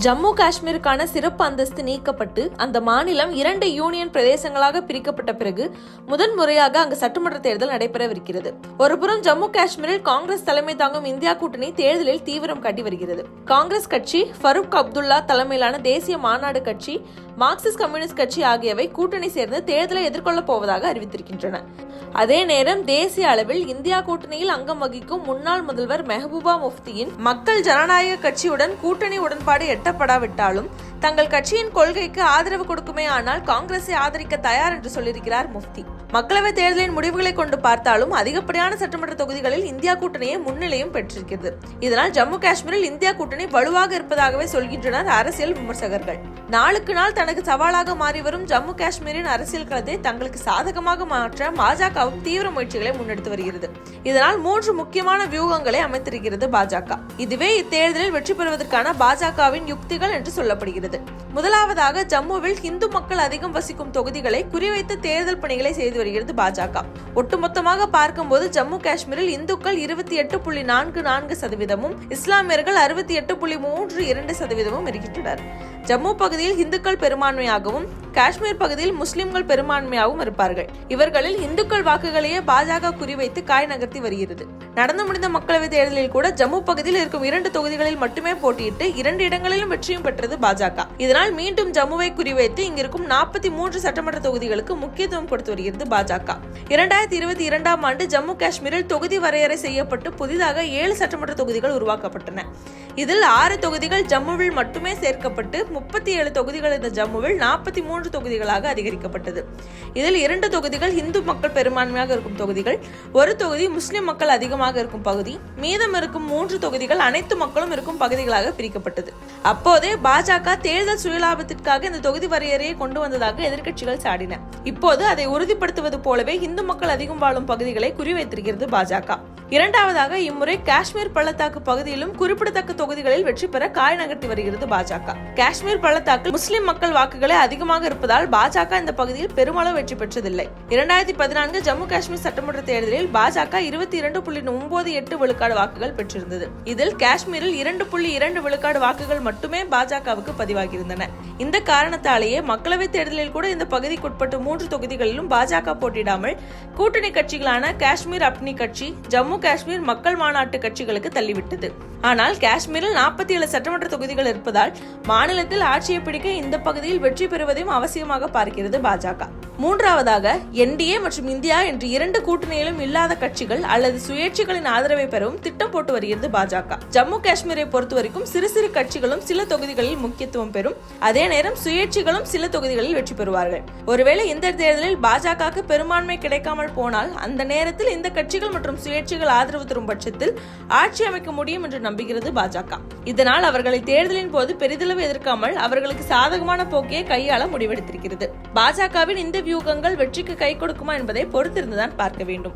ஜம்மு காஷ்மீருக்கான சிறப்பு அந்தஸ்து நீக்கப்பட்டு அந்த மாநிலம் 2 யூனியன் பிரதேசங்களாக பிரிக்கப்பட்ட பிறகு முதன்முறையாக அங்கு சட்டமன்ற தேர்தல் நடைபெறவிருக்கிறது. ஒருபுறம் ஜம்மு காஷ்மீரில் காங்கிரஸ் தலைமை தாங்கும் இந்தியா கூட்டணி தேர்தலில் தீவிரம் காட்டி வருகிறது. காங்கிரஸ் கட்சி, ஃபரூக் அப்துல்லா தலைமையிலான தேசிய மாநாடு கட்சி, மார்க்சிஸ்ட் கம்யூனிஸ்ட் கட்சி ஆகியவை கூட்டணி சேர்ந்து தேர்தலை எதிர்கொள்ளப் போவதாக அறிவித்திருக்கின்றன. அதே நேரம் தேசிய அளவில் இந்தியா கூட்டணியில் அங்கம் வகிக்கும் முன்னாள் முதல்வர் மெஹபூபா முஃப்தியின் மக்கள் ஜனநாயக கட்சியுடன் கூட்டணி உடன்பாடு எட்டப்படாவிட்டாலும் தங்கள் கட்சியின் கொள்கைக்கு ஆதரவு கொடுக்குமே ஆனால் காங்கிரஸை ஆதரிக்க தயார் என்று சொல்லியிருக்கிறார் முஃப்தி. மக்களவைத் தேர்தலின் முடிவுகளை கொண்டு பார்த்தாலும் அதிகப்படியான சட்டமன்ற தொகுதிகளில் இந்தியா கூட்டணியை முன்னிலையும் பெற்றிருக்கிறது. இதனால் ஜம்மு காஷ்மீரில் இந்தியா கூட்டணி வலுவாக இருப்பதாகவே சொல்கின்றனர் அரசியல் விமர்சகர்கள். நாளுக்கு நாள் தனக்கு சவாலாக மாறி வரும் ஜம்மு காஷ்மீரின் அரசியல் களத்தை தங்களுக்கு சாதகமாக மாற்ற பாஜகவும் தீவிர முயற்சிகளை முன்னெடுத்து வருகிறது. இதனால் 3 முக்கியமான வியூகங்களை அமைத்திருக்கிறது பாஜக. இதுவே இத்தேர்தலில் வெற்றி பெறுவதற்கான பாஜகவின் யுக்திகள் என்று சொல்லப்படுகிறது. முதலாவதாக, ஜம்முவில் இந்து மக்கள் அதிகம் வசிக்கும் தொகுதிகளை குறிவைத்து தேர்தல் பணிகளை செய்து வருகிறது பாஜக. ஒட்டுமொத்தமாக பார்க்கும்போது ஜம்மு காஷ்மீரில் இந்துக்கள் 28.44%, இஸ்லாமியர்கள் 68.32% இருக்கின்றனர். ஜம்மு பகுதியில் இந்துக்கள் பெரும்பான்மையாகவும் காஷ்மீர் பகுதியில் முஸ்லிம்கள் பெரும்பான்மையாகவும் இருப்பார்கள். இவர்களில் இந்துக்கள் வாக்குகளையே பாஜக குறிவைத்து காய் நகர்த்தி வருகிறது. நடந்து முடிந்த மக்களவைத் தேர்தலில் கூட ஜம்மு பகுதியில் இருக்கும் 2 தொகுதிகளில் மட்டுமே போட்டியிட்டு 2 இடங்களிலும் வெற்றியும் பெற்றது பாஜக. இதனால் மீண்டும் ஜம்முவை குறிவைத்து இங்கிருக்கும் 43 சட்டமன்ற தொகுதிகளுக்கு முக்கியத்துவம் கொடுத்து வருகிறது பாஜக. 2022ஆம் ஆண்டு ஜம்மு காஷ்மீரில் தொகுதி வரையறை செய்யப்பட்டு புதிதாக 7 சட்டமன்ற தொகுதிகள் உருவாக்கப்பட்டன. இதில் 6 தொகுதிகள் ஜம்முவில் மட்டுமே சேர்க்கப்பட்டு 37 தொகுதிகள் இந்த ஜம்முவில் 43 தொகுதிகளாக அதிகரிக்கப்பட்டது. இதில் 2 தொகுதிகள் இந்து மக்கள் பெரும்பான்மையாக இருக்கும் தொகுதிகள், 1 தொகுதி முஸ்லிம் மக்கள் அதிகமாக இருக்கும் பகுதி, மீதம் இருக்கும் 3 தொகுதிகள் அனைத்து மக்களும் இருக்கும் பகுதிகளாக பிரிக்கப்பட்டது. அப்போதே பாஜக தேர்தல் சுயலாபத்திற்காக இந்த தொகுதி வரையறையை கொண்டு வந்ததாக எதிர்க்கட்சிகள் சாடின. இப்போது அதை உறுதிப்படுத்துவது போலவே இந்து மக்கள் அதிகம் வாழும் பகுதிகளை குறிவைத்திருக்கிறது பாஜக. இரண்டாவதாக, இம்முறை காஷ்மீர் பள்ளத்தாக்கு பகுதியிலும் குறிப்பிடத்தக்க தொகுதிகளில் வெற்றி பெற காய் நகர்த்தி வருகிறது பாஜக. காஷ்மீர் பள்ளத்தாக்கில் முஸ்லிம் மக்கள் வாக்குகளே அதிகமாக இருப்பதால் பாஜக இந்த பகுதியில் பெருமளவு வெற்றி பெற்றதில்லை. 2014 ஜம்மு காஷ்மீர் சட்டமன்ற தேர்தலில் பாஜக 22.98 விழுக்காடு வாக்குகள் பெற்றிருந்தது. இதில் காஷ்மீரில் 2.2 விழுக்காடு வாக்குகள் மட்டுமே பாஜகவுக்கு பதிவாகியிருந்தன. இந்த காரணத்தாலேயே மக்களவைத் தேர்தலில் கூட இந்த பகுதிக்குட்பட்ட 3 தொகுதிகளிலும் பாஜக போட்டியிடாமல் கூட்டணி கட்சிகளான காஷ்மீர் அப்னி கட்சி, ஜம்மு காஷ்மீர் மக்கள் மாநாட்டு கட்சிகளுக்கு தள்ளிவிட்டது. ஆனால் காஷ்மீரில் 47 சட்டமன்ற தொகுதிகள் இருப்பதால் மாநிலத்தில் ஆட்சியை பிடிக்க இந்த பகுதியில் வெற்றி பெறுவதையும் அவசியமாக பார்க்கிறது பாஜக. மூன்றாவதாக, என்டிஏ மற்றும் இந்தியா என்று 2 கூட்டணியிலும் இல்லாத கட்சிகள் அல்லது சுயேட்சைகளின் ஆதரவை பெறவும் திட்டம் போட்டு வருகிறது பாஜக. ஜம்மு காஷ்மீரை பொறுத்தவரைக்கும் சிறு சிறு கட்சிகளும் சில தொகுதிகளில் முக்கியத்துவம் பெறும், அதே நேரம் சுயேட்சைகளும் சில தொகுதிகளில் வெற்றி பெறுவார்கள். ஒருவேளை இந்த தேர்தலில் பாஜகவுக்கு பெரும்பான்மை கிடைக்காமல் போனால் அந்த நேரத்தில் இந்த கட்சிகள் மற்றும் சுயேட்சைகள் ஆதரவு தரும் பட்சத்தில் ஆட்சி அமைக்க முடியும் என்று நம்புகிறது பாஜக. இதனால் அவர்களை தேர்தலின் போது பெரிதளவு எதிர்க்காமல் அவர்களுக்கு சாதகமான போக்கையை கையாள முடிவெடுத்திருக்கிறது. பாஜகவின் இந்த வியூகங்கள் வெற்றிக்கு கை கொடுக்குமா என்பதை பொறுத்திருந்துதான் பார்க்க வேண்டும்.